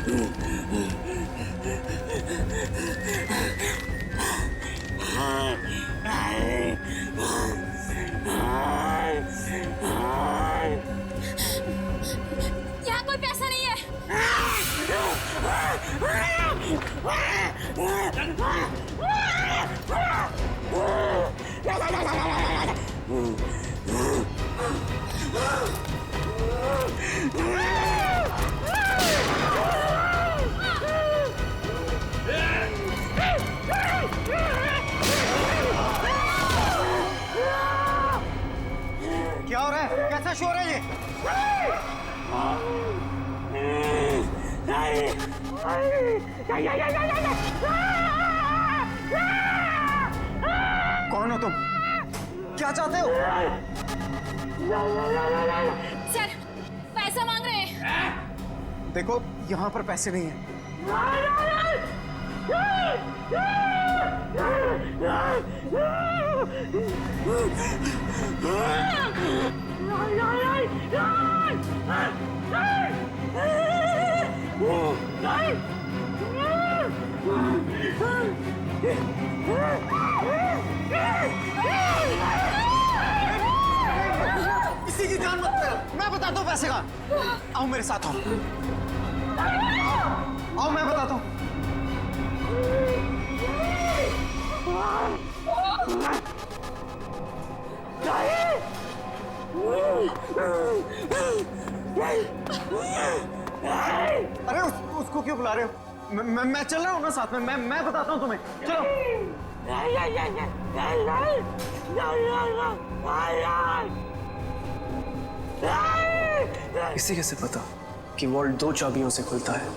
यहाँ कोई पैसा नहीं है। क्या हो रहा है? कैसा शोर है ये? कौन हो तुम? क्या चाहते हो? सर, पैसा मांग रहे हैं। देखो, यहाँ पर पैसे नहीं हैं। किसी की जान मत लेना। मैं बताता हूँ पैसे का। आओ मेरे साथ आओ। आओ मैं बताता हूँ। अरे उसको क्यों बुला रहे हो? मैं चल रहा हूँ ना साथ में। मैं बताता हूँ तुम्हें। चलो। इसे कैसे पता कि वॉल्ट 2 चाबियों से खुलता है?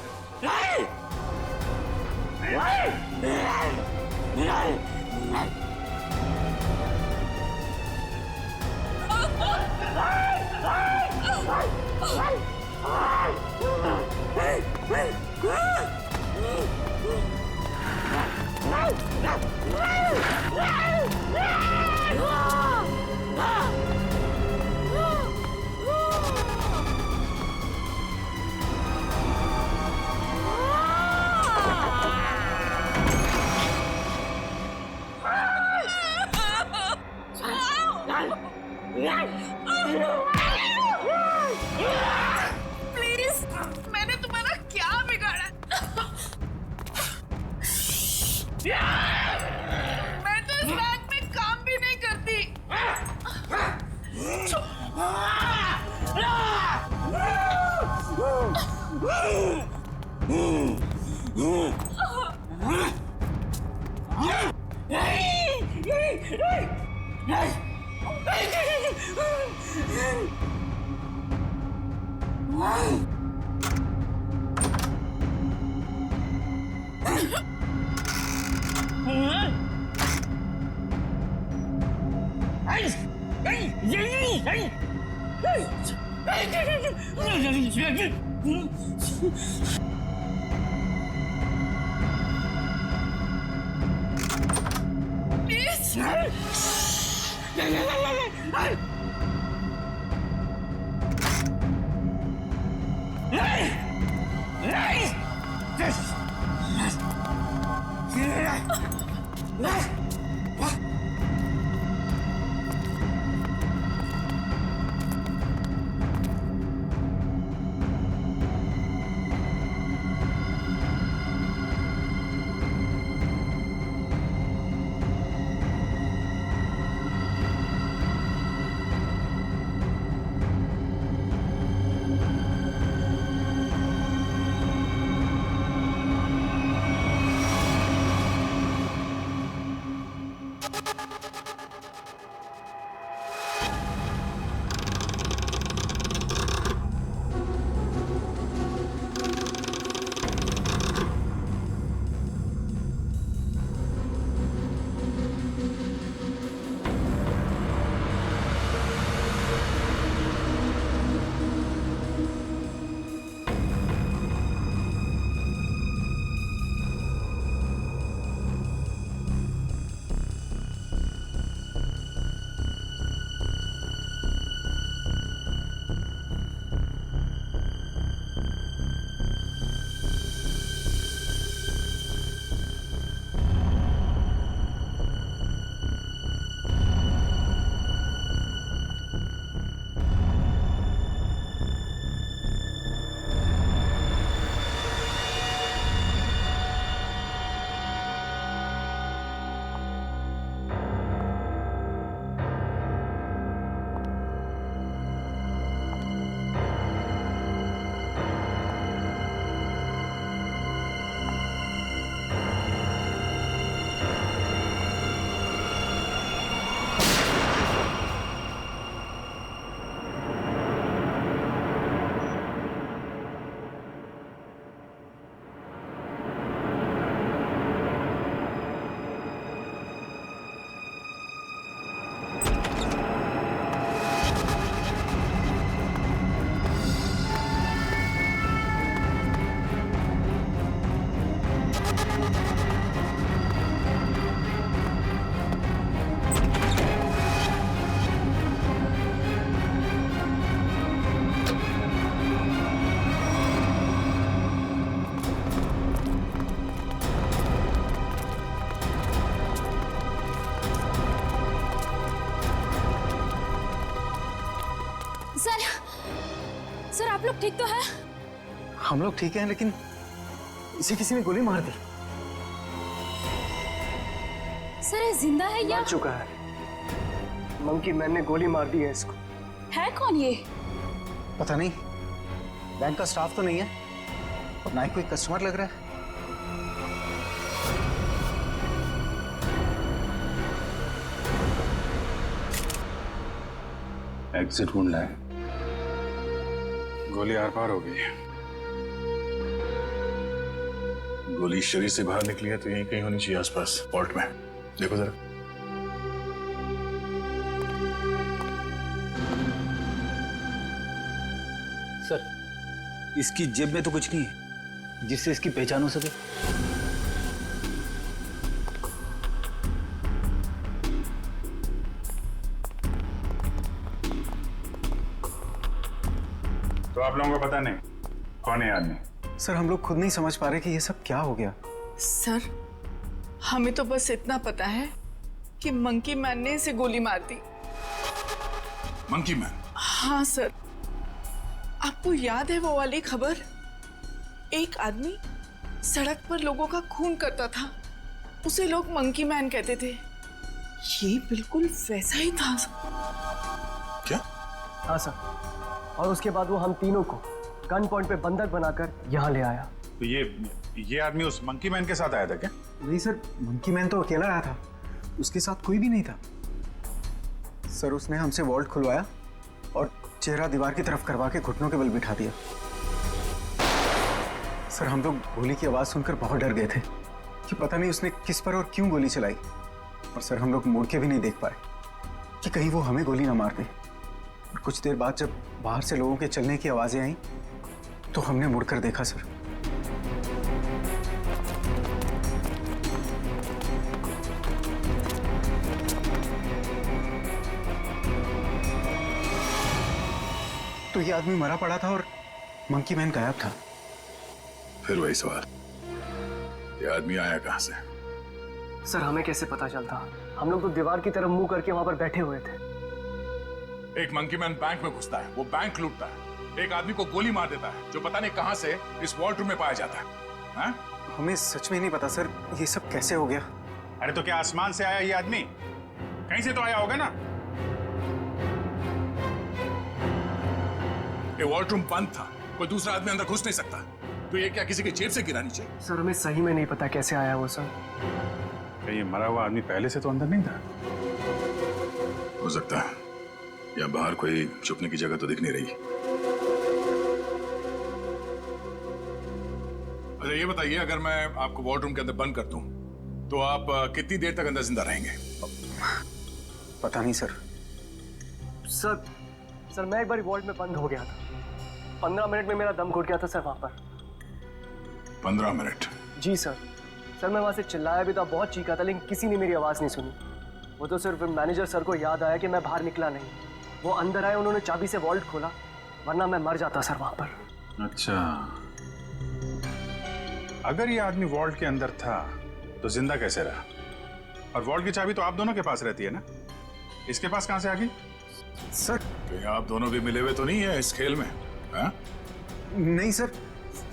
प्लीज, मैंने तुम्हारा क्या बिगाड़ा? मैं तो इस बैंक में काम भी नहीं करती। सर आप लोग ठीक तो हैं? हम लोग ठीक हैं, लेकिन इसे किसी ने गोली मार दी। सर ये जिंदा है या मर चुका है। मंकी मैन ने गोली मार दी है इसको। है कौन ये? पता नहीं, बैंक का स्टाफ तो नहीं है और ना ही कोई कस्टमर लग रहा है। एग्जिट ढूंढना है। गोली आर पार हो गई है। गोली शरीर से बाहर निकली है तो यहीं कहीं होनी चाहिए आसपास, वॉल्ट में। देखो जरा। सर, इसकी जेब में तो कुछ नहीं है जिससे इसकी पहचान हो सके। तो आप लोगों को पता नहीं कौन है आदमी? सर हम लोग खुद नहीं समझ पा रहे कि ये सब क्या हो गया। सर हमें तो बस इतना पता है कि मंकी मैन ने इसे गोली मार दी। Monkey man? हाँ सर, आपको याद है वो वाली खबर? एक आदमी सड़क पर लोगों का खून करता था, उसे लोग मंकी मैन कहते थे। ये बिल्कुल वैसा ही था। क्या? हाँ सर, और उसके बाद वो हम तीनों को गन पॉइंट पे बंधक बनाकर यहाँ ले आया। तो ये आदमी उस मंकी मैन के साथ आया था क्या? नहीं सर, मंकी मैन तो अकेला आया था, उसके साथ कोई भी नहीं था। सर उसने हमसे वॉल्ट खुलवाया और चेहरा दीवार की तरफ करवा के घुटनों के बल बिठा दिया। सर हम लोग गोली की आवाज सुनकर बहुत डर गए थे कि पता नहीं उसने किस पर और क्यों गोली चलाई। और सर हम लोग मुड़ के भी नहीं देख पाए कि कहीं वो हमें गोली ना मार दे। और कुछ देर बाद जब बाहर से लोगों के चलने की आवाजें आई तो हमने मुड़कर देखा सर। तो ये आदमी मरा पड़ा था और मंकी मैन गायब था। फिर वही सवाल, ये आदमी आया कहां से? सर हमें कैसे पता चलता? हम लोग तो दीवार की तरफ मुंह करके वहां पर बैठे हुए थे। एक मंकी मैन बैंक में घुसता है, वो बैंक लूटता है, एक आदमी को गोली मार देता है जो पता नहीं कहां से इस वॉल्ट रूम में पाया जाता है। हाँ? हमें सच में नहीं पता सर, ये सब कैसे हो गया। अरे तो क्या आसमान से आया ये आदमी? कहीं से तो आया होगा ना। ये वॉल्ट रूम बंद था, कोई दूसरा आदमी अंदर घुस नहीं सकता, तो ये क्या किसी की जेब से गिरा नीचे? सर हमें सही में नहीं पता कैसे आया वो सर। क्या ये मरा हुआ आदमी पहले से तो अंदर नहीं था? हो सकता है, या बाहर कोई छुपने की जगह तो दिख नहीं रही। अच्छा ये बताइए, अगर मैं आपको वॉल्ट रूम के अंदर बंद कर दूं तो आप कितनी देर तक अंदर जिंदा रहेंगे? पता नहीं सर। सर मैं एक बार वॉल्ट में बंद हो गया था। 15 मिनट में मेरा दम घुट गया था सर वहां पर। 15 मिनट? जी सर। सर मैं वहां से चिल्लाया भी था, बहुत चीखा था, लेकिन किसी ने मेरी आवाज नहीं सुनी। वो तो सिर्फ मैनेजर सर को याद आया कि मैं बाहर निकला नहीं। वो अंदर आए, उन्होंने चाबी से वॉल्ट खोला, वरना मैं मर जाता सर वहां पर। अच्छा, अगर ये आदमी वॉल्ट के अंदर था तो जिंदा कैसे रहा? और वॉल्ट की चाबी तो आप दोनों के पास रहती है ना, इसके पास कहां से आ गई? सर कहीं आप दोनों भी मिले हुए तो नहीं है इस खेल में? हाँ? नहीं सर,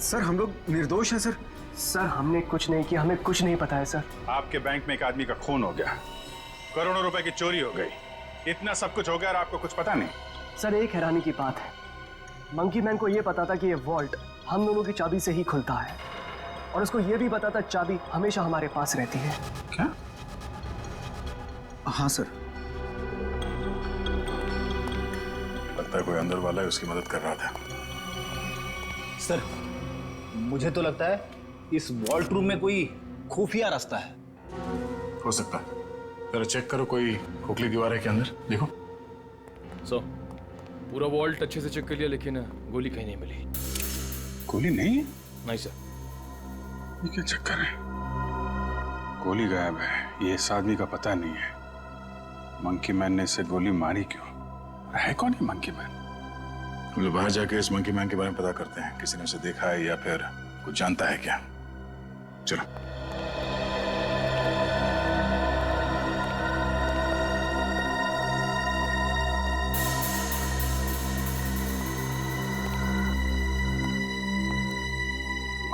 सर हम लोग निर्दोष हैं सर। सर हमने कुछ नहीं किया, हमें कुछ नहीं पता है सर। आपके बैंक में एक आदमी का खून हो गया, करोड़ों रुपए की चोरी हो गई, इतना सब कुछ हो गया और आपको कुछ पता नहीं? सर एक हैरानी की बात है, मंकी मैन को यह पता था कि ये वॉल्ट हम दोनों की चाबी से ही खुलता है, और उसको यह भी पता था चाबी हमेशा हमारे पास रहती है। क्या? हाँ सर। लगता है कोई अंदर वाला है, उसकी मदद कर रहा था। सर मुझे तो लगता है इस वॉल्ट रूम में कोई खुफिया रास्ता है। हो सकता है, जरा चेक करो, कोई खोखली दीवार है के अंदर, देखो। सो पूरा वॉल्ट अच्छे से चेक कर लिया, लेकिन गोली कहीं नहीं मिली। गोली नहीं है? नहीं सर। ये क्या चक्कर है? गोली गायब है, ये इस आदमी का पता नहीं है। मंकी मैन ने इसे गोली मारी क्यों? है कौन है मंकी मैन? हम लोग बाहर जाके इस मंकी मैन के बारे में पता करते हैं, किसी ने उसे देखा है या फिर कुछ जानता है क्या। चलो।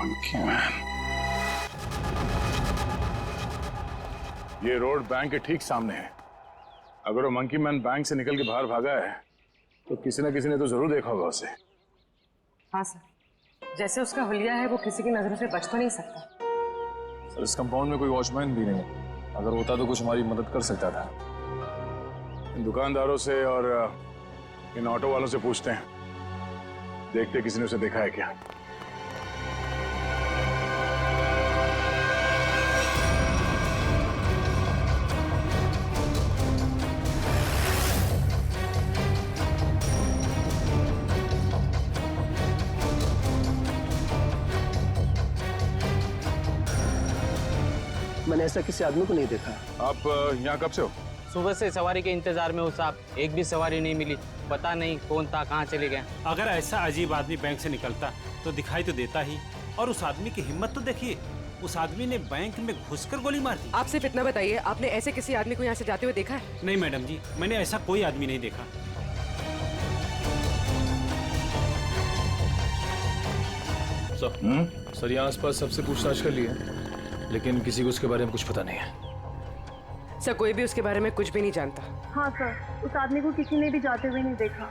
Monkey man. ये रोड बैंक के ठीक सामने है। अगर वो मंकी मैन बैंक से निकल के बाहर भागा है तो किसी न किसी ने तो जरूर देखा होगा उसे। हाँ सर, जैसे उसका हुलिया है वो किसी की नजरों से बच तो नहीं सकता। सर इस कंपाउंड में कोई वॉचमैन भी नहीं है। अगर होता तो कुछ हमारी मदद कर सकता था। इन दुकानदारों से और इन ऑटो वालों से पूछते हैं, देखते किसी ने उसे देखा है क्या। मैंने ऐसा किसी आदमी को नहीं देखा। आप यहाँ कब से हो? सुबह से सवारी के इंतजार में हूँ साहब, एक भी सवारी नहीं मिली। पता नहीं कौन था, कहाँ चले गए। अगर ऐसा अजीब आदमी बैंक से निकलता तो दिखाई तो देता ही। और उस आदमी की हिम्मत तो देखिए, उस आदमी ने बैंक में घुसकर गोली मार दी। आप सिर्फ इतना बताइए, आपने ऐसे किसी आदमी को यहाँ से जाते हुए देखा है? नहीं मैडम जी, मैंने ऐसा कोई आदमी नहीं देखा। सर यहाँ आसपास सबसे पूछताछ कर ली है, लेकिन किसी को उसके बारे में कुछ पता नहीं है। सर कोई भी उसके बारे में कुछ भी नहीं जानता। हाँ सर, उस आदमी को किसी ने भी जाते हुए नहीं देखा।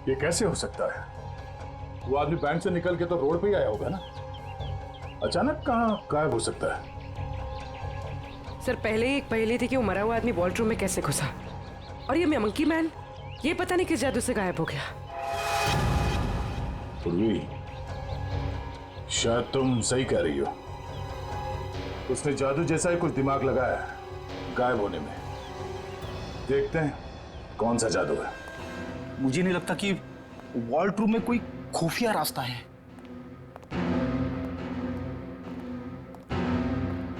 ये कैसे हो सकता है? वो आदमी बैंक से निकल के तो रोड पे ही आया होगा ना। अचानक कहाँ गायब हो सकता है? सर पहले ही एक पहेली थी कि वो मरा हुआ आदमी वॉल्ट रूम में कैसे घुसा, और ये मंकी मैन ये पता नहीं किस जादू से गायब हो गया। पूर्वी, शायद तुम सही कह रही हो। उसने जादू जैसा ही कुछ दिमाग लगाया है गायब होने में। देखते हैं कौन सा जादू है। मुझे नहीं लगता कि वॉल्ट रूम में कोई खुफिया रास्ता है।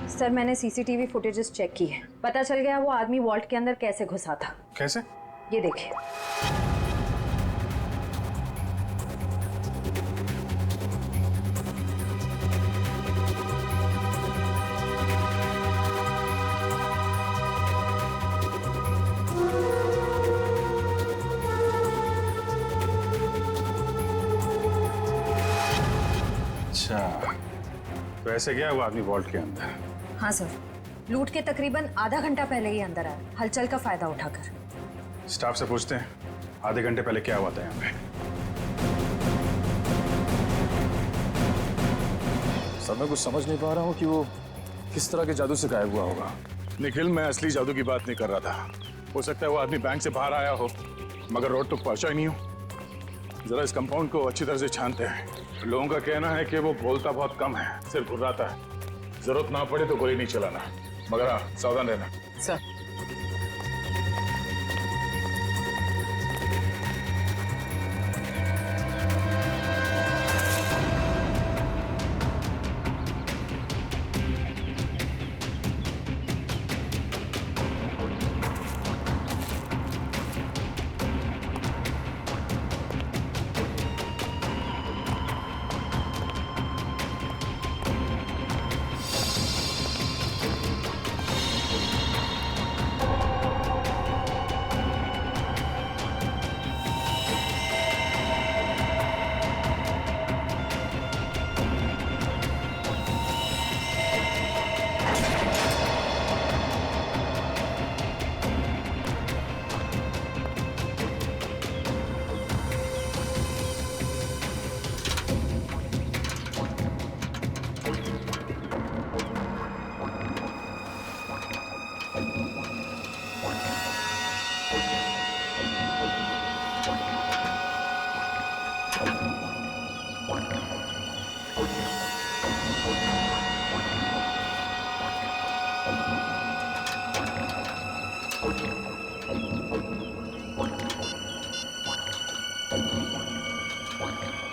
सर मैंने सीसीटीवी फुटेजेस चेक की है, पता चल गया वो आदमी वॉल्ट के अंदर कैसे घुसा था। कैसे? ये देखिए। अच्छा, तो ऐसे गया वो आदमी वॉल्ट के अंदर? हाँ सर, लूट के तकरीबन आधा घंटा पहले ही अंदर आया, हलचल का फायदा उठाकर। स्टाफ से पूछते हैं आधे घंटे पहले क्या हुआ था यहाँ पे। सर मैं कुछ समझ नहीं पा रहा हूँ कि वो किस तरह के जादू से गायब हुआ होगा। निखिल, मैं असली जादू की बात नहीं कर रहा था। हो सकता है वो आदमी बैंक से बाहर आया हो मगर रोड तक पहुंचा ही नहीं हो। जरा इस कंपाउंड को अच्छी तरह से छानते हैं। लोगों का कहना है कि वो बोलता बहुत कम है, सिर्फ घुर्राता है। जरूरत ना पड़े तो गोली नहीं चलाना, मगर हाँ सावधान रहना। सर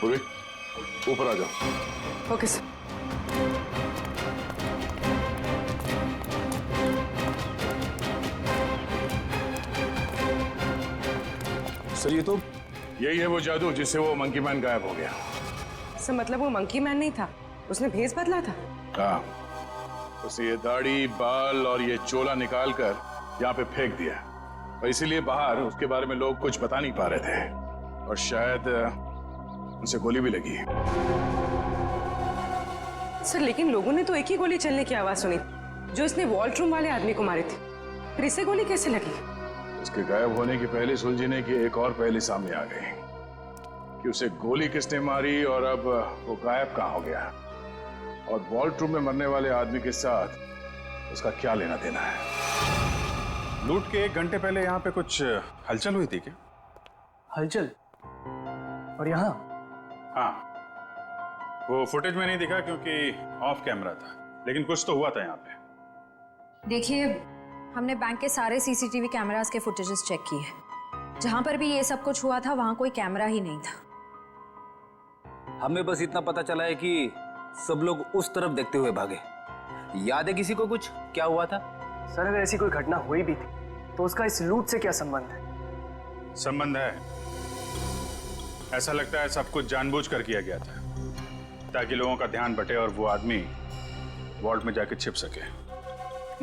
पूर्वी, ऊपर आ जाओ। Okay sir. सर ये तो यही है वो जादू जिससे वो मंकी मैन गायब हो गया। सर मतलब वो मंकी मैन नहीं था, उसने भेस बदला था। हाँ, उसे ये दाढ़ी, बाल और ये चोला निकाल कर यहाँ पे फेंक दिया, और इसीलिए बाहर उसके बारे में लोग कुछ बता नहीं पा रहे थे, और शायद उनसे गोली भी लगी। सर लेकिन लोगों ने तो एक ही गोली चलने की आवाज सुनी जो इसने वॉल्ट रूम वाले आदमी को मारे थे, फिर इसे गोली कैसे लगी? उसके गायब होने की पहले सुलझने की एक और पहली सामने आ गई कि उसे गोली किसने मारी और अब वो गायब कहाँ हो गया और वॉल्ट रूम में मरने वाले आदमी के साथ उसका क्या लेना देना है। लूट के 1 घंटे पहले यहाँ पे कुछ हलचल हुई थी क्या? हलचल? और यहाँ? हाँ, वो फुटेज में नहीं दिखा क्योंकि ऑफ कैमरा था, लेकिन कुछ तो हुआ था यहाँ पे। देखिए, हमने बैंक के सारे सीसीटीवी कैमरास के फुटेजेस चेक किए। जहां पर भी ये सब कुछ हुआ था वहां कोई कैमरा ही नहीं था। हमें बस इतना पता चला है कि सब लोग उस तरफ देखते हुए भागे। याद है किसी को कुछ क्या हुआ था? सर अगर ऐसी कोई घटना हुई भी थी तो उसका इस लूट से क्या संबंध है? संबंध है। ऐसा लगता है सब कुछ जानबूझकर किया गया था ताकि लोगों का ध्यान बटे और वो आदमी वॉल्ट में जाके छिप सके।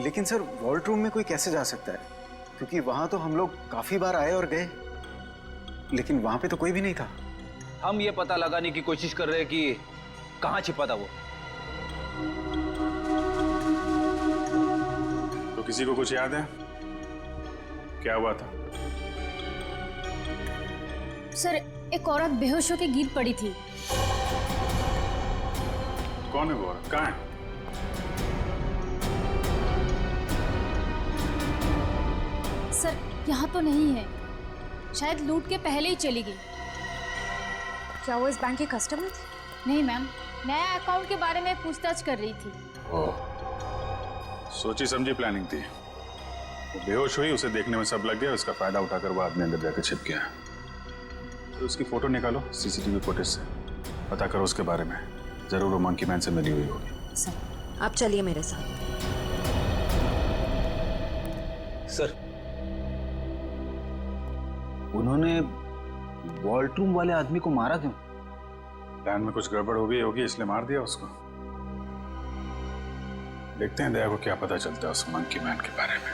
लेकिन सर वॉल्ट रूम में कोई कैसे जा सकता है, क्योंकि वहां तो हम लोग काफी बार आए और गए, लेकिन वहां पे तो कोई भी नहीं था। हम ये पता लगाने की कोशिश कर रहे हैं कि कहाँ छिपा था वो। तो किसी को कुछ याद है क्या हुआ था? सर एक औरत बेहोश होकर गिर पड़ी थी। कौन है वो औरत? कहाँ है? सर यहाँ तो नहीं है, शायद लूट के पहले ही चली गई। क्या वो इस बैंक की कस्टमर थी? नहीं मैम, नया अकाउंट के बारे में पूछताछ कर रही थी। सोची समझी प्लानिंग थी। वो बेहोश हुई, उसे देखने में सब लग गया, उसका फायदा उठाकर वो आदमी अंदर जाकर छिप गया। तो उसकी फोटो निकालो सीसीटीवी फुटेज से, पता करो उसके बारे में। जरूर वो मंकी मैन से मिली हुई होगी। सर आप चलिए मेरे साथ। सर उन्होंने वॉल्ट रूम वाले आदमी को मारा क्यों? प्लान में कुछ गड़बड़ हो गई होगी इसलिए मार दिया उसको। देखते हैं दया को क्या पता चलता है उस मंकी मैन के बारे में।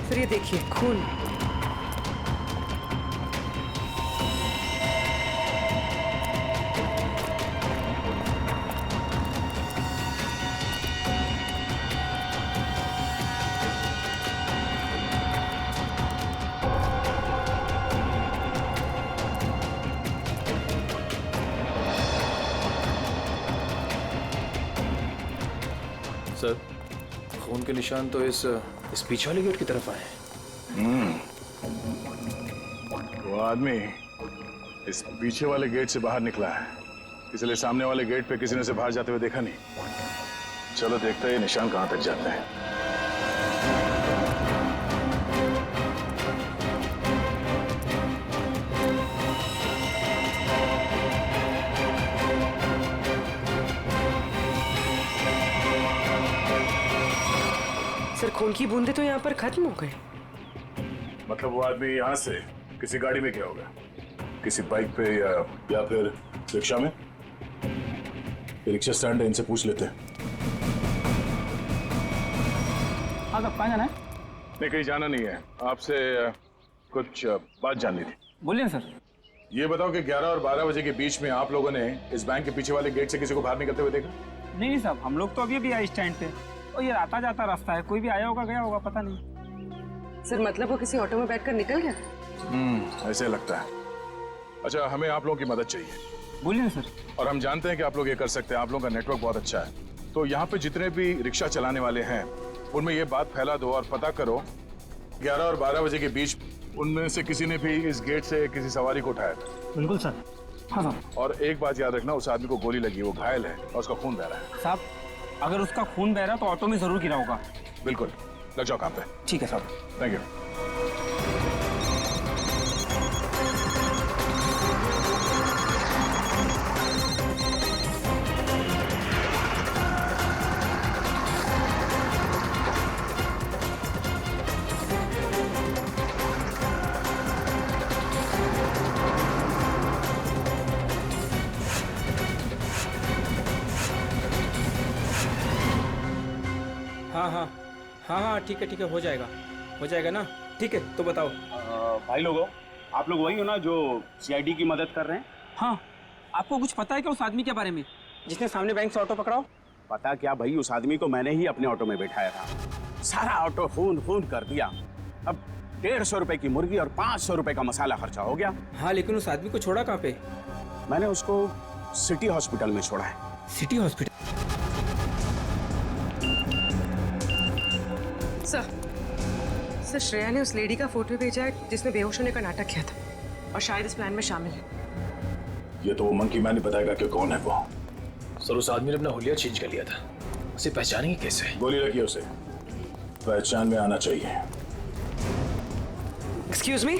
सर ये देखिए खून। सर खून के निशान तो इस पीछे वाले गेट की तरफ आए हैं। वो आदमी इस पीछे वाले गेट से बाहर निकला है, इसलिए सामने वाले गेट पे किसी ने उसे बाहर जाते हुए देखा नहीं। चलो देखते हैं ये निशान कहां तक जाते हैं। सर खून की बूंदें तो यहाँ पर खत्म हो गई। मतलब वो आदमी यहाँ से किसी गाड़ी में गया होगा, किसी बाइक पे या फिर रिक्शा में। ये रिक्शा स्टैंड है, इनसे पूछ लेते हैं। हाँ कब कहाँ जाना है? नहीं कहीं जाना नहीं है, आपसे कुछ बात जाननी थी। बोलिए सर। ये बताओ कि 11 और 12 बजे के बीच में आप लोगों ने इस बैंक के पीछे वाले गेट से किसी को बाहर निकलते हुए देखा? नहीं साहब, हम लोग तो अभी आए स्टैंड पे और ये आता जाता रास्ता है, कोई भी आया होगा गया होगा पता नहीं। सर मतलब वो किसी ऑटो में बैठकर निकल गया? ऐसे लगता है। अच्छा हमें आप लोगों की मदद चाहिए। बोलिए ना सर। और हम जानते हैं कि आप लोग ये कर सकते हैं, आप लोगों का नेटवर्क बहुत अच्छा है। तो यहाँ पे जितने भी रिक्शा चलाने वाले हैं उनमें ये बात फैला दो और पता करो 11 और 12 बजे के बीच उनमें से किसी ने भी इस गेट से किसी सवारी को उठाया था। बिल्कुल सर। हाँ साहब। और एक बात याद रखना, उस आदमी को गोली लगी, वो घायल है और उसका खून बह रहा है। साहब अगर उसका खून बह रहा तो ऑटो में जरूर गिरा होगा। बिल्कुल, लग जाओ काम पे। ठीक है साहब। Thank you. हाँ हाँ हाँ हाँ ठीक है, हो जाएगा ना। ठीक है, तो बताओ। भाई लोगों, आप लोग वही हो ना जो सीआईडी की मदद कर रहे हैं? हाँ, आपको कुछ पता है क्या उस आदमी के बारे में जिसने सामने बैंक से ऑटो पकड़ाओ? पता क्या भाई, उस आदमी को मैंने ही अपने ऑटो में बैठाया था। सारा ऑटो खून कर दिया। अब 150 रुपए की मुर्गी और 500 रुपए का मसाला खर्चा हो गया। हाँ, लेकिन उस आदमी को छोड़ा कहाँ पे? मैंने उसको सिटी हॉस्पिटल में छोड़ा है। City hospital? सर श्रेया ने उस लेडी का फोटो भेजा है जिसने बेहोश होने का नाटक किया था और शायद इस प्लान में शामिल है। ये तो वो मंकी मैन ही बताएगा कि कौन है वो। सर उस आदमी ने अपना हुलिया चेंज कर लिया था, उसे पहचानेंगे कैसे? गोली लगी उसे, पहचान में आना चाहिए। एक्सक्यूज मी,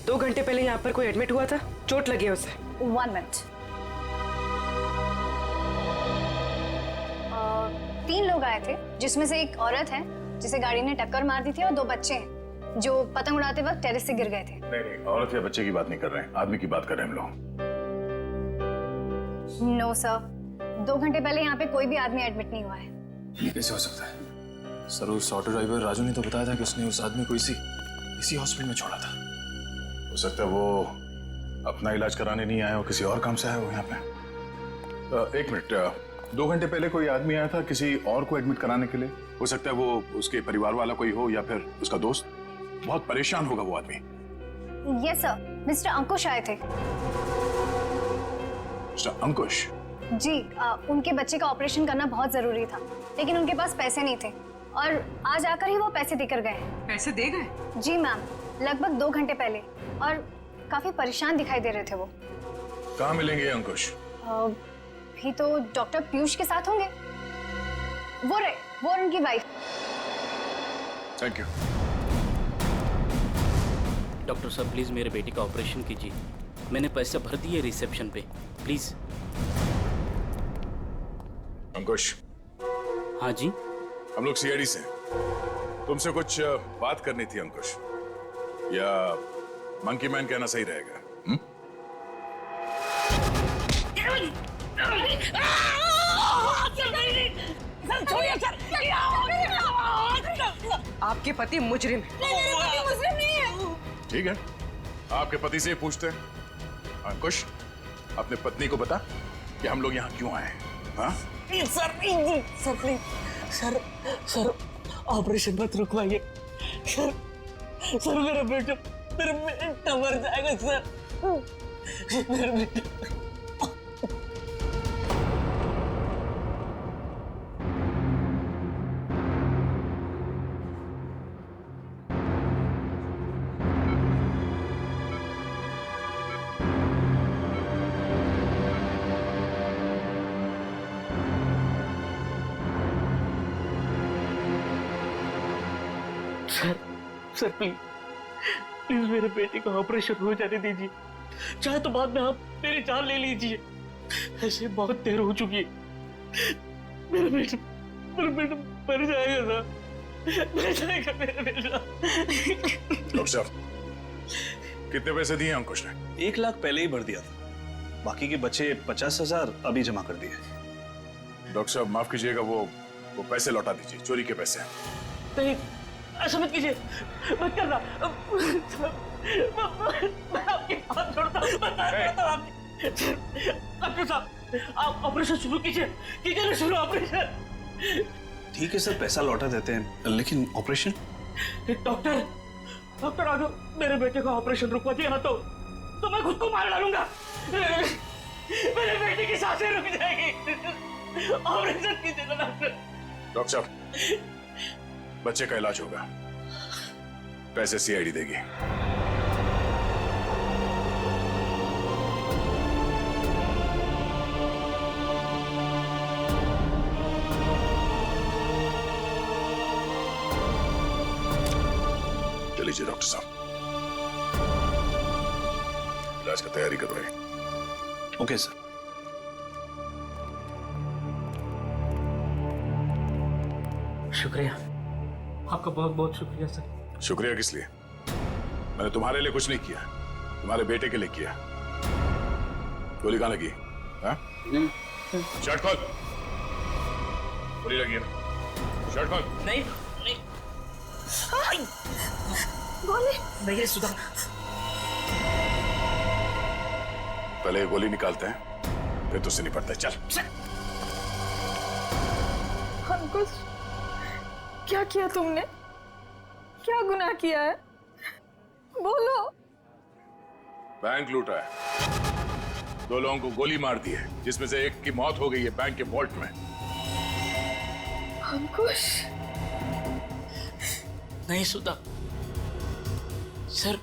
2 घंटे पहले यहाँ पर कोई एडमिट हुआ था, चोट लगी है उसे। 1 मिनट। 3 लोग आए थे जिसमें से एक औरत है जिसे गाड़ी ने टक्कर मार दी थी और 2 बच्चे हैं जो पतंग उड़ाते वक्त टेरेस से गिर गए थे। नहीं, औरत या बच्चे की बात नहीं कर रहे हैं, आदमी की बात कर रहे हैं हम लोग। नो सर, 2 घंटे पहले यहाँ पे कोई भी आदमी एडमिट नहीं हुआ है। ये कैसे हो सकता है? सर उस ऑटो ड्राइवर राजू ने तो बताया था कि उसने उस आदमी को इसी हॉस्पिटल में छोड़ा था। हो सकता है वो अपना इलाज कराने नहीं आया हो, किसी और काम से आया हो यहाँ पे। 1 मिनट, 2 घंटे पहले कोई आदमी आया था किसी और को एडमिट कराने के लिए। हो सकता है वो उसके परिवार वाला कोई हो या फिर उसका दोस्त। बहुत परेशान होगा वो आदमी। यस सर, मिस्टर अंकुश आए थे। मिस्टर अंकुश? जी, उनके बच्चे का ऑपरेशन करना बहुत जरूरी था, लेकिन उनके पास पैसे नहीं थे और आज आकर ही वो पैसे देकर गए। पैसे दे गए? जी मैम, लगभग 2 घंटे पहले, और काफी परेशान दिखाई दे रहे थे वो। कहाँ मिलेंगे अंकुश? भी तो डॉक्टर पीयूष के साथ होंगे। वो उनकी वाइफ। Thank you. डॉक्टर साहब प्लीज मेरे बेटे का ऑपरेशन कीजिए, मैंने पैसे भर दिए रिसेप्शन पे, प्लीज। अंकुश। हाँ जी। हम लोग सीआईडी से हैं। तुमसे कुछ बात करनी थी अंकुश, या मंकी मैन कहना सही रहेगा? आपके पति मुजरिम है। ठीक है, आपके पति से पूछते हैं। अंकुश, अपने पत्नी को बता कि हम लोग यहाँ क्यों आए हैं। हाँ? सर प्लीज, सर ऑपरेशन मत रुकवाइए। सर मेरा बेटा मर जाएगा सर, मेरा बेटा। सर प्लीज मेरे बेटे का ऑपरेशन हो जाने दीजिए, चाहे तो बाद में आप मेरी जान ले लीजिए। ऐसे बहुत देर हो चुकी है। मेरा बेटा मर जाएगा सर, मर जाएगा मेरा बेटा। डॉक्टर साहब, कितने पैसे दिए अंकुश ने? 1 लाख पहले ही भर दिया था, बाकी के बचे 50,000 अभी जमा कर दिए। डॉक्टर साहब माफ कीजिएगा, वो पैसे लौटा दीजिए, चोरी के पैसे। नहीं, ऐसा मत कीजिए, मत करना। मैं आपके हाथ जोड़ता हूँ, डॉक्टर साहब आप ऑपरेशन शुरू कीजिए ना, शुरू ऑपरेशन। ठीक है सर, पैसा लौटा देते हैं, लेकिन ऑपरेशन? डॉक्टर अगर मेरे बेटे का ऑपरेशन रुकवा दिया ना तो मैं खुद को मार डालूंगा। मेरे बेटे की सांसें रुक जाएगी। ऑपरेशन कीजिए ना डॉक्टर। डॉक्टर साहब, बच्चे का इलाज होगा, पैसे सीआईडी देगी। चलिए डॉक्टर साहब, इलाज की तैयारी कर रहे हैं। Okay sir. शुक्रिया, आपका बहुत बहुत शुक्रिया सर। शुक्रिया किस लिए? मैंने तुम्हारे लिए कुछ नहीं किया, तुम्हारे बेटे के लिए किया। गोली कहाँ लगी? हाँ? शर्ट खोल। गोली लगी है ना? शर्ट खोल। नहीं नहीं गोली नहीं सुधा। पहले गोली निकालते हैं फिर तुझसे निपटते हैं। चल। अंकुश, क्या किया तुमने? क्या गुनाह किया है? बोलो। बैंक लूटा है, 2 लोगों को गोली मार दी है, जिसमें से एक की मौत हो गई है बैंक के वॉल्ट में। अंकुश, नहीं सुधा सर,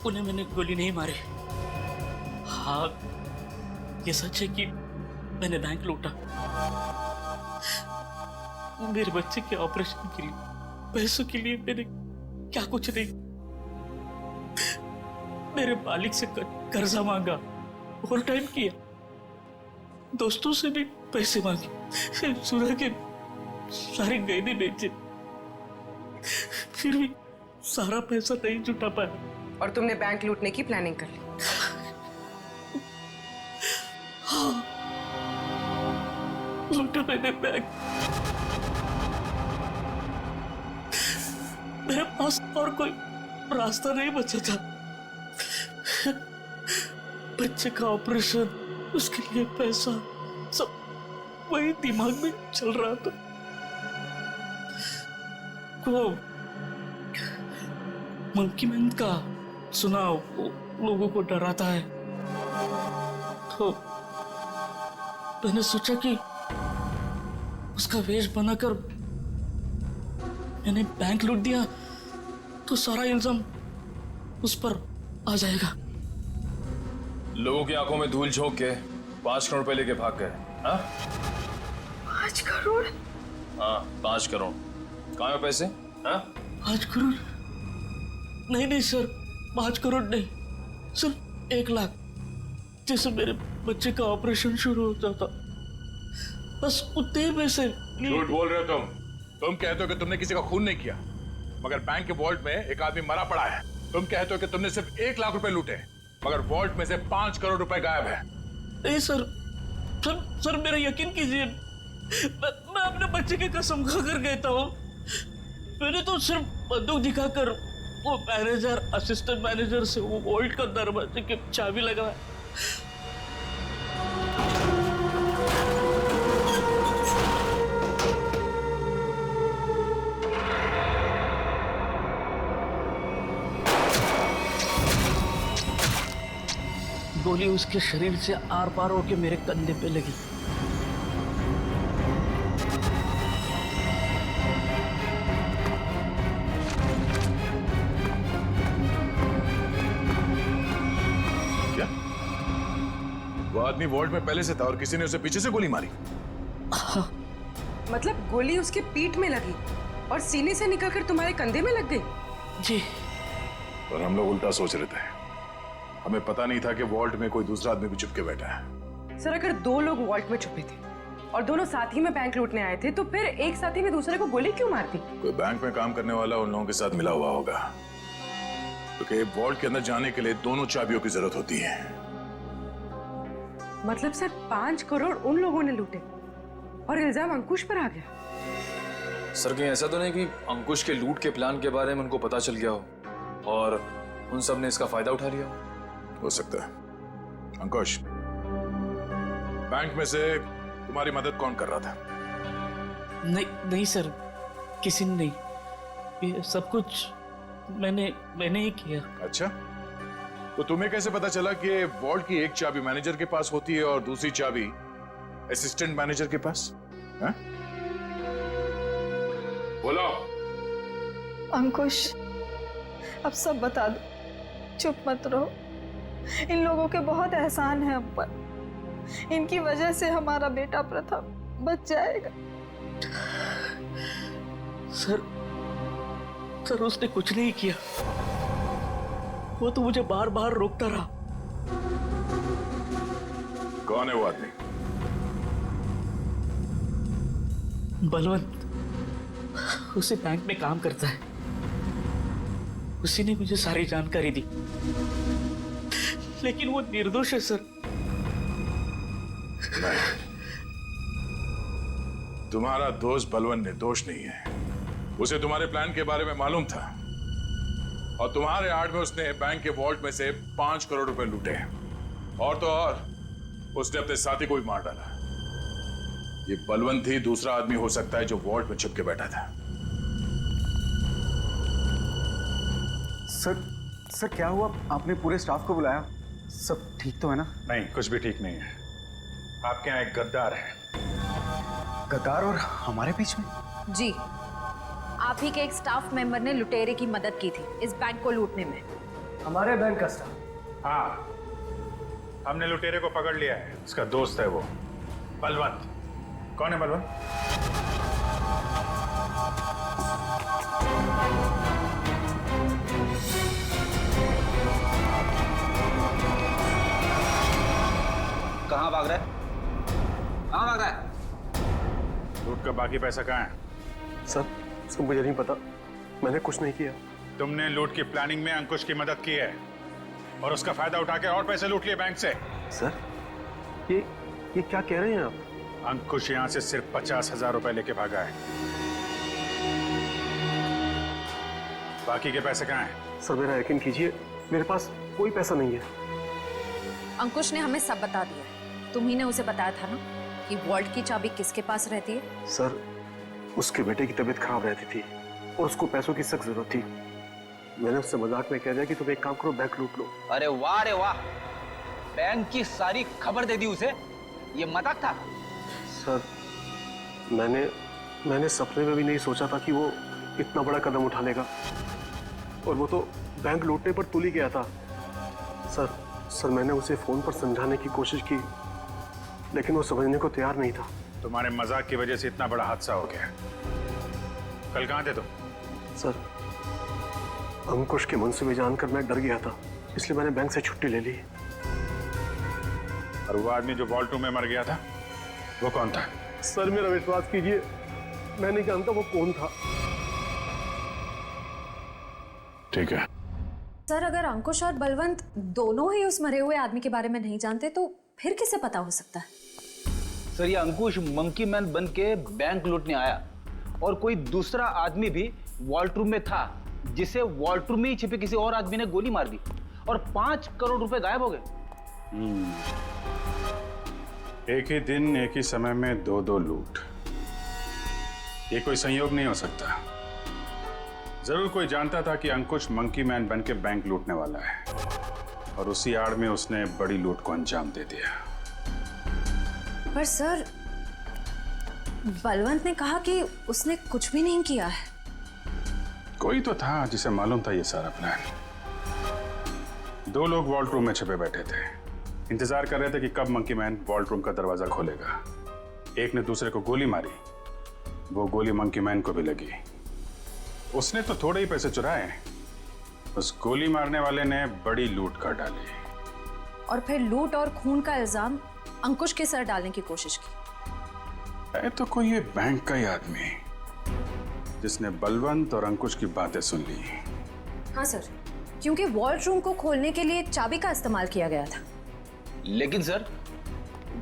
उन्हें मैंने गोली नहीं मारी। हाँ, ये सच है कि मैंने बैंक लूटा। मेरे बच्चे के ऑपरेशन के लिए, पैसों के लिए मैंने क्या कुछ नहीं, मेरे मालिक से कर्जा मांगा, ओवर टाइम किया, दोस्तों से भी पैसे मांगे, सुना के सारे गहने बेचे, फिर भी सारा पैसा नहीं जुटा पाया। और तुमने बैंक लूटने की प्लानिंग कर ली? हाँ, लूटा मैंने बैंक। मेरे पास और कोई रास्ता नहीं बचा था। बच्चे का ऑपरेशन, उसके लिए पैसा, सब वही दिमाग में चल रहा था। वो मंकी मैन का सुना, लोगों को डराता है, तो मैंने सोचा कि उसका वेश बनाकर मैंने बैंक लूट दिया तो सारा इल्जाम उस पर आ जाएगा। लोगों की आंखों में धूल झोंक के 5 करोड़ रुपए लेके भाग गए। हाँ 5 करोड़? हाँ 5 करोड़। कहाँ है पैसे? हाँ 5 करोड़ नहीं सर, 5 करोड़ नहीं सर, 1 लाख। जैसे मेरे बच्चे का ऑपरेशन शुरू होता था, बस उतने पैसे। झूठ बोल रहे हो तुम कहते हो कि तुमने किसी का खून नहीं किया, मगर बैंक के वॉल्ट में एक आदमी मरा पड़ा है। तुम कहते हो कि तुमने सिर्फ 1 लाख रुपए लूटे, मगर वॉल्ट में से 5 करोड़ रुपए गायब है। नहीं सर मेरा यकीन कीजिए, मैं अपने बच्चे की कसम खाकर कहता हूँ, मैंने तो सिर्फ बंदूक दिखाकर वो मैनेजर, असिस्टेंट मैनेजर से वो वॉल्ट का दरवाजे की चाबी लगाया। गोली उसके शरीर से आर पार होकर मेरे कंधे पे लगी। क्या वो आदमी वॉल्ट में पहले से था और किसी ने उसे पीछे से गोली मारी? मतलब गोली उसके पीठ में लगी और सीने से निकलकर तुम्हारे कंधे में लग गई? जी। और हम लोग उल्टा सोच रहे थे, हमें पता नहीं था कि वॉल्ट में कोई दूसरा आदमी भी छुप के बैठा है। सर, अगर 2 लोग वॉल्ट में छुपे थे और दोनों साथ ही में बैंक लूटने आए थे, तो फिर एक साथी में दूसरे को गोली क्यों मारती? कोई बैंक में काम करने वाला उन लोगों के साथ मिला हुआ होगा, क्योंकि वॉल्ट के अंदर जाने के लिए दोनों चाबियों की जरूरत होती है। मतलब सर 5 करोड़ उन लोगों ने लूटे और इल्जाम अंकुश पर आ गया? सर कहीं ऐसा तो नहीं कि अंकुश के लूट के प्लान के बारे में उनको पता चल गया हो और उन सब ने इसका फायदा उठा लिया हो सकता है। अंकुश, बैंक में से तुम्हारी मदद कौन कर रहा था? नहीं सर, किसी ने नहीं, ये सब कुछ मैंने ही किया। अच्छा, तो तुम्हें कैसे पता चला कि वॉल्ट की एक चाबी मैनेजर के पास होती है और दूसरी चाबी असिस्टेंट मैनेजर के पास? हाँ? बोलो। अंकुश, अब सब बता दो, चुप मत रहो। इन लोगों के बहुत एहसान है हम पर, इनकी वजह से हमारा बेटा प्रथम बच जाएगा। सर उसने कुछ नहीं किया, वो तो मुझे बार बार रोकता रहा। कौन है वो आदमी? बलवंत, उसी बैंक में काम करता है, उसी ने मुझे सारी जानकारी दी, लेकिन वो निर्दोष है सर। तुम्हारा दोस्त बलवंत निर्दोष नहीं है। उसे तुम्हारे प्लान के बारे में मालूम था और तुम्हारे आड़ में उसने बैंक के वॉल्ट में से 5 करोड़ रुपए लूटे। और तो और उसने अपने साथी को भी मार डाला। ये बलवंत ही दूसरा आदमी हो सकता है जो वॉल्ट में छिप के बैठा था। सर क्या हुआ? आपने पूरे स्टाफ को बुलाया? सब ठीक तो है ना? नहीं, कुछ भी ठीक नहीं है। आपके यहाँ एक गद्दार है। गद्दार और हमारे बीच में? जी, आप ही के एक स्टाफ मेंबर ने लुटेरे की मदद की थी इस बैंक को लूटने में। हमारे बैंक का स्टाफ? हाँ, हमने लुटेरे को पकड़ लिया है। उसका दोस्त है वो बलवंत। कौन है बलवंत? कहाँ भाग रहा है? कहाँ भाग रहा है? लूट का बाकी पैसा कहाँ है? सर मुझे नहीं पता, मैंने कुछ नहीं किया। तुमने लूट की प्लानिंग में अंकुश की मदद की है और उसका फायदा उठा के और पैसे लूट लिए बैंक से। सर ये क्या कह रहे हैं आप? अंकुश यहाँ से सिर्फ 50,000 रुपए लेके भागा है। बाकी के पैसे कहाँ हैं? सर मेरा यकीन कीजिए, मेरे पास कोई पैसा नहीं है। अंकुश ने हमें सब बता दिया। तुम्ही ने उसे बताया था ना कि वॉल्ट की चाबी किसके पास रहती है? सर उसके बेटे की तबीयत खराब रहती थी और उसको पैसों की सख्त जरूरत थी। मैंने उससे मजाक में कह दिया कि तुम एक काम करो, बैंक लूट लो। अरे वाह, बैंक की सारी खबर दे दी उसे। ये मजाक था? सर मैंने सपने में भी नहीं सोचा था कि वो इतना बड़ा कदम उठा लेगा। और वो तो बैंक लूटने पर तुल ही गया था। सर मैंने उसे फोन पर समझाने की कोशिश की, लेकिन वो समझने को तैयार नहीं था। तुम्हारे मजाक की वजह से इतना बड़ा हादसा हो गया। कल कहाँ थे तुम? सर अंकुश के मंसूबे जानकर मैं डर गया था, इसलिए मैंने बैंक से छुट्टी ले ली। और वो आदमी जो वॉल्ट रूम में मर गया था, वो कौन था? सर मेरा विश्वास कीजिए, मैं नहीं जानता वो कौन था। ठीक है सर, अगर अंकुश और बलवंत दोनों ही उस मरे हुए आदमी के बारे में नहीं जानते तो फिर किसे पता हो सकता है? सर ये अंकुश मंकी मैन बन के बैंक लूटने आया और कोई दूसरा आदमी भी वॉल्ट रूम में था, जिसे वॉल्ट रूम में ही छिपे किसी और आदमी ने गोली मार दी और 5 करोड़ रुपए गायब हो गए। एक ही दिन एक ही समय में दो लूट, ये कोई संयोग नहीं हो सकता। जरूर कोई जानता था कि अंकुश मंकी मैन बन के बैंक लूटने वाला है और उसी आड़ में उसने बड़ी लूट को अंजाम दे दिया। पर सर बलवंत ने कहा कि उसने कुछ भी नहीं किया है। कोई तो था जिसे मालूम था ये सारा प्लान। 2 लोग वॉल्ट रूम में छिपे बैठे थे, इंतजार कर रहे थे कि कब मंकी मैन वॉल्ट रूम का दरवाजा खोलेगा। एक ने दूसरे को गोली मारी, वो गोली मंकी मैन को भी लगी। उसने तो थोड़े ही पैसे चुराए, उस गोली मारने वाले ने बड़ी लूट कर डाली और फिर लूट और खून का इल्जाम अंकुश के सर डालने की कोशिश की। है तो कोई ये बैंक का ही आदमी जिसने बलवंत और अंकुश की बातें सुन ली। हाँ सर, क्योंकि वॉल्ट रूम को खोलने के लिए चाबी का इस्तेमाल किया गया था। लेकिन सर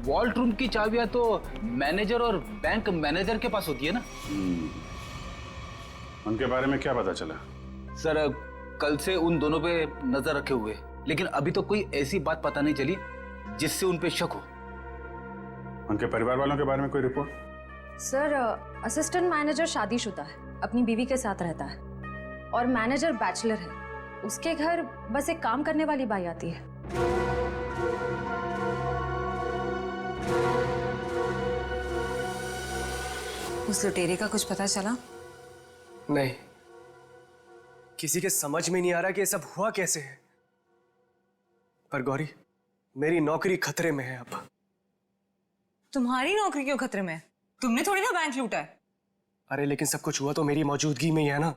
वॉल्ट रूम की चाबियां तो मैनेजर और बैंक मैनेजर के पास होती है ना। उनके बारे में क्या पता चला? सर कल से उन दोनों पे नजर रखे हुए, लेकिन अभी तो कोई ऐसी बात पता नहीं चली जिससे उन पे शक हो। उनके परिवार वालों के बारे में कोई रिपोर्ट? सर असिस्टेंट मैनेजर शादीशुदा है, अपनी बीवी के साथ रहता है और मैनेजर बैचलर है। उसके घर बस एक काम करने वाली बाई आती है। उस लुटेरे का कुछ पता चला? नहीं, किसी के समझ में नहीं आ रहा कि ये सब हुआ कैसे है। पर गौरी, मेरी नौकरी खतरे में है अब। तुम्हारी नौकरी क्यों खतरे में है? तुमने थोड़ी ना बैंक लूटा है। अरे लेकिन सब कुछ हुआ तो मेरी मौजूदगी में ही है ना।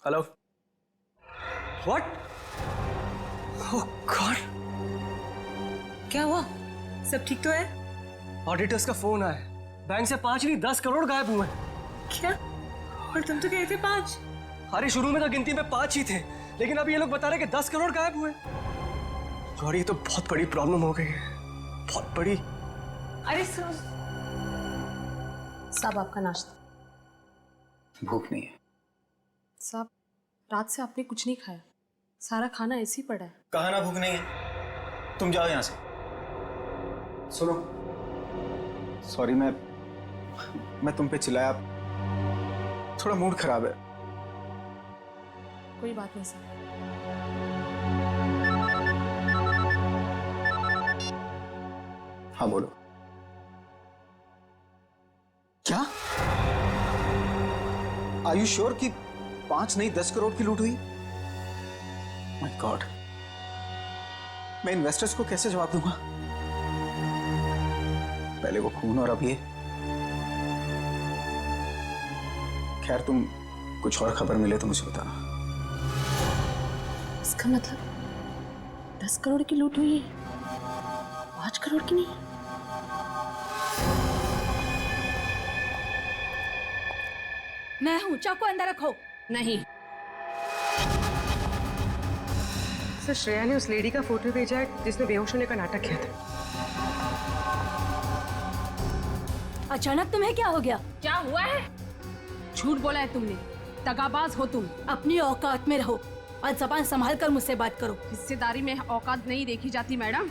Hello, what? ओह गॉड, क्या हुआ? सब ठीक तो है? ऑडिटर्स का फोन आया, बैंक से 5 नहीं 10 करोड़ गायब हुए। क्या? और तुम तो कहते 5। अरे शुरू में तो गिनती में 5 ही थे, लेकिन अब ये लोग बता रहे कि 10 करोड़ गायब हुए। गौरी, ये तो बहुत बड़ी प्रॉब्लम हो गई है, बहुत बड़ी। अरे साहब आपका नाश्ता। भूख नहीं है। साहब रात से आपने कुछ नहीं खाया, सारा खाना ऐसे ही पड़ा है। कहा ना भूख नहीं है, तुम जाओ यहाँ से। सुनो, सॉरी मैं तुम पे चिल्लाया, थोड़ा मूड खराब है। कोई बात नहीं साहब। हाँ बोलो। क्या? आर यू श्योर कि 5 नहीं 10 करोड़ की लूट हुई? माय गॉड, मैं इन्वेस्टर्स को कैसे जवाब दूंगा? पहले वो खून और अब ये। खैर, तुम कुछ और खबर मिले तो मुझे बताना। इसका मतलब 10 करोड़ की लूट हुई है, 5 करोड़ की नहीं। मैं हूं, चाकू अंदर रखो। नहीं। सर, श्रेया ने उस लेडी का फोटो भेजा है जिसने बेहोश होने का नाटक किया था। अचानक तुम्हें क्या हो गया? क्या हुआ है? झूठ बोला है तुमने, दगाबाज हो तुम। अपनी औकात में रहो और जबान संभाल कर मुझसे बात करो। हिस्सेदारी में औकात नहीं देखी जाती मैडम।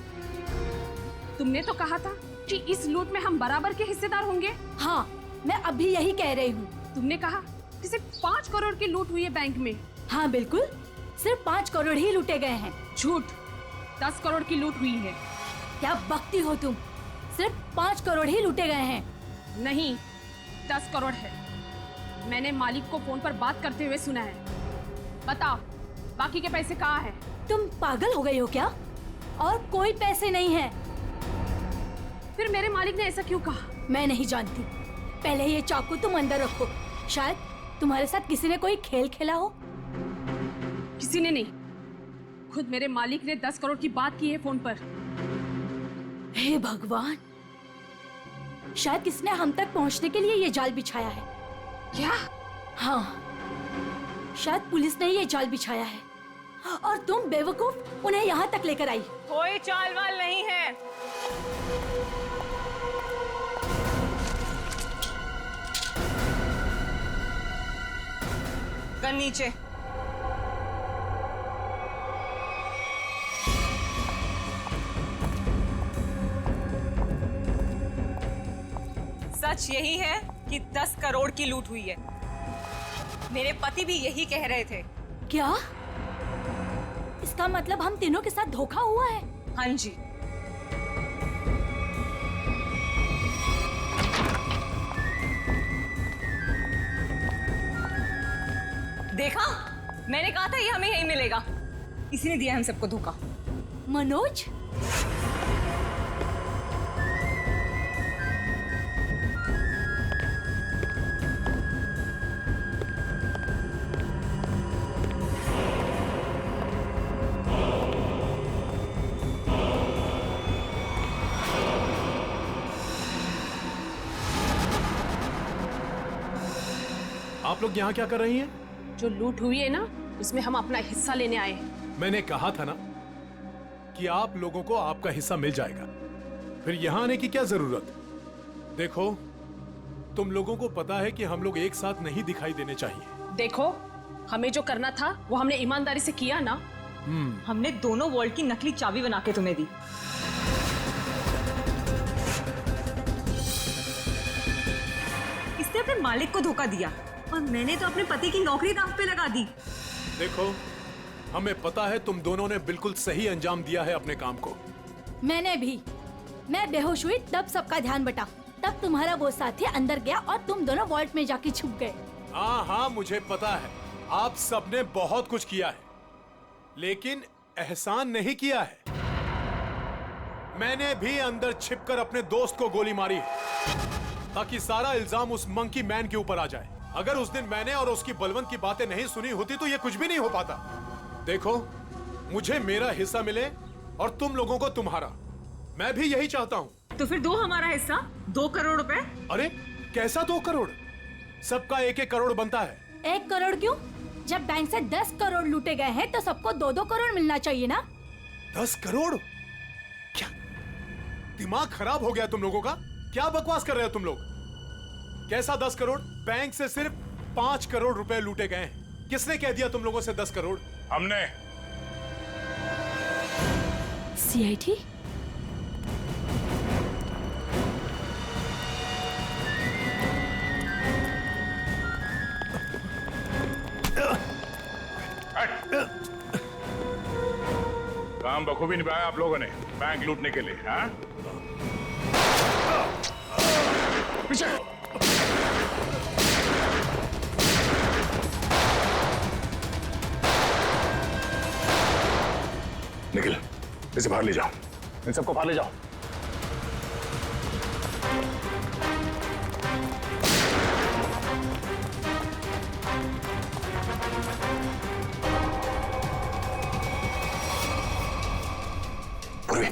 तुमने तो कहा था कि इस लूट में हम बराबर के हिस्सेदार होंगे। हाँ, मैं अभी यही कह रही हूँ। तुमने कहा कि सिर्फ 5 करोड़ की लूट हुई है बैंक में। हाँ बिल्कुल, सिर्फ 5 करोड़ ही लूटे गए हैं। झूठ, 10 करोड़ की लूट हुई है। क्या बकती हो तुम? सिर्फ 5 करोड़ ही लूटे गए हैं। नहीं, 10 करोड़ है। मैंने मालिक को फोन पर बात करते हुए सुना है। बताओ, बाकी के पैसे कहाँ हैं? तुम पागल हो गई हो क्या? और कोई पैसे नहीं है। फिर मेरे मालिक ने ऐसा क्यों कहा? मैं नहीं जानती। पहले ये चाकू तुम अंदर रखो। शायद तुम्हारे साथ किसी ने कोई खेल खेला हो। किसी ने नहीं, खुद मेरे मालिक ने 10 करोड़ की बात की है फोन पर। हे भगवान, शायद किसने हम तक पहुंचने के लिए ये जाल बिछाया है। क्या? हाँ, शायद पुलिस ने ये जाल बिछाया है और तुम बेवकूफ उन्हें यहाँ तक लेकर आई। कोई चाल वाल नहीं है। गन नीचे। सच यही है कि 10 करोड़ की लूट हुई है। मेरे पति भी यही कह रहे थे। क्या? इसका मतलब हम तीनों के साथ धोखा हुआ है? हाँ जी। देखा, मैंने कहा था ये हमें यही मिलेगा। इसी ने दिया हम सबको धोखा। मनोज, आप लोग यहाँ क्या कर रही हैं? जो लूट हुई है ना, उसमें हम अपना हिस्सा लेने आए हैं। मैंने कहा था ना कि आप लोगों को आपका हिस्सा मिल जाएगा, फिर यहाँ आने की क्या जरूरत? देखो, तुम लोगों को पता है कि हम लोग एक साथ नहीं दिखाई देने चाहिए। देखो, हमें जो करना था वो हमने ईमानदारी से किया ना। हमने दोनों वॉल्ट की नकली चाबी बना के तुम्हें दी। इसने अपने मालिक को धोखा दिया और मैंने तो अपने पति की नौकरी दांव पे लगा दी। देखो, हमें पता है तुम दोनों ने बिल्कुल सही अंजाम दिया है अपने काम को। मैंने भी। मैं बेहोश हुई तब सबका ध्यान बटा, तब तुम्हारा वो साथी अंदर गया और तुम दोनों वॉल्ट में जाके छुप गए। हाँ हाँ, मुझे पता है आप सबने बहुत कुछ किया है, लेकिन एहसान नहीं किया है। मैंने भी अंदर छिपकर अपने दोस्त को गोली मारी है ताकि सारा इल्जाम उस मंकी मैन के ऊपर आ जाए। अगर उस दिन मैंने और उसकी बलवंत की बातें नहीं सुनी होती तो ये कुछ भी नहीं हो पाता। देखो, मुझे मेरा हिस्सा मिले और तुम लोगों को तुम्हारा। मैं भी यही चाहता हूँ। तो फिर दो हमारा हिस्सा, 2 करोड़ रुपए। अरे कैसा 2 करोड़? सबका 1-1 करोड़ बनता है। 1 करोड़ क्यों? जब बैंक से 10 करोड़ लूटे गए हैं तो सबको 2-2 करोड़ मिलना चाहिए ना। 10 करोड़? क्या दिमाग खराब हो गया तुम लोगों का? क्या बकवास कर रहे हो तुम लोग? कैसा 10 करोड़? बैंक से सिर्फ 5 करोड़ रुपए लूटे गए हैं। किसने कह दिया तुम लोगों से 10 करोड़? हमने। सीआईडी? काम बखूबी निभाया आप लोगों ने बैंक लूटने के लिए, हाँ? पीछे। निखिल, इसे बाहर ले जाओ। इन सबको बाहर ले जाओ। पूर्वी।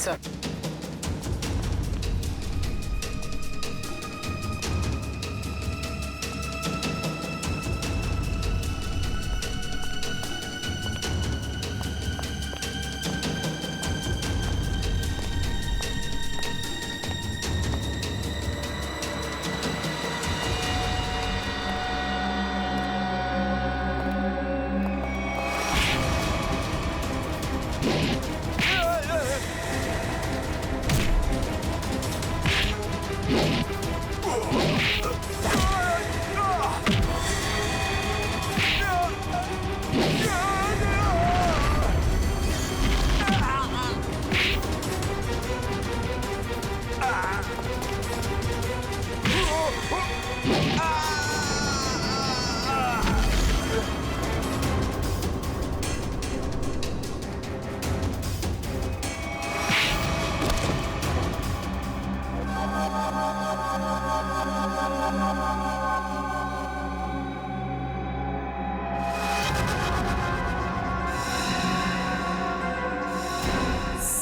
सर।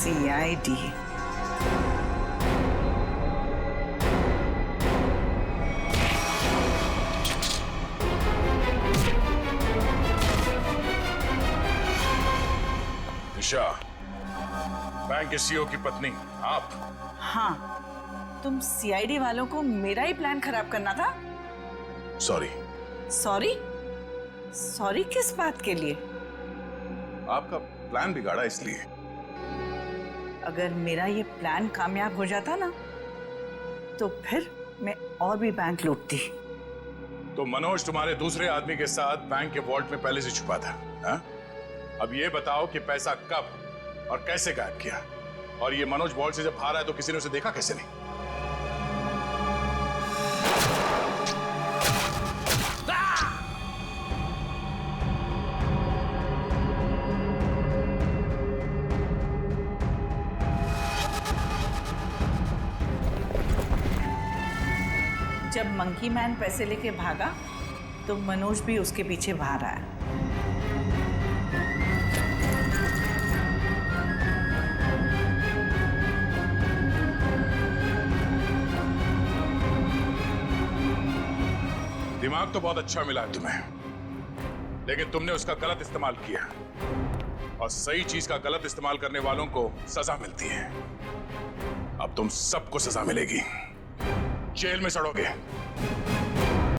CID। निशा, बैंक के सीईओ की पत्नी आप? हाँ, तुम CID वालों को मेरा ही प्लान खराब करना था? सॉरी। सॉरी? सॉरी किस बात के लिए? आपका प्लान बिगाड़ा इसलिए। अगर मेरा ये प्लान कामयाब हो जाता ना, तो फिर मैं और भी बैंक लूटती। तो मनोज तुम्हारे दूसरे आदमी के साथ बैंक के वॉल्ट में पहले से छुपा था, हा? अब ये बताओ कि पैसा कब और कैसे गायब किया? और ये मनोज वॉल्ट से जब बाहर आया तो किसी ने उसे देखा कैसे नहीं? जब मंकी मैन पैसे लेके भागा तो मनोज भी उसके पीछे बाहर आया। दिमाग तो बहुत अच्छा मिला है तुम्हें, लेकिन तुमने उसका गलत इस्तेमाल किया, और सही चीज का गलत इस्तेमाल करने वालों को सजा मिलती है। अब तुम सबको सजा मिलेगी, जेल में सड़ोगे।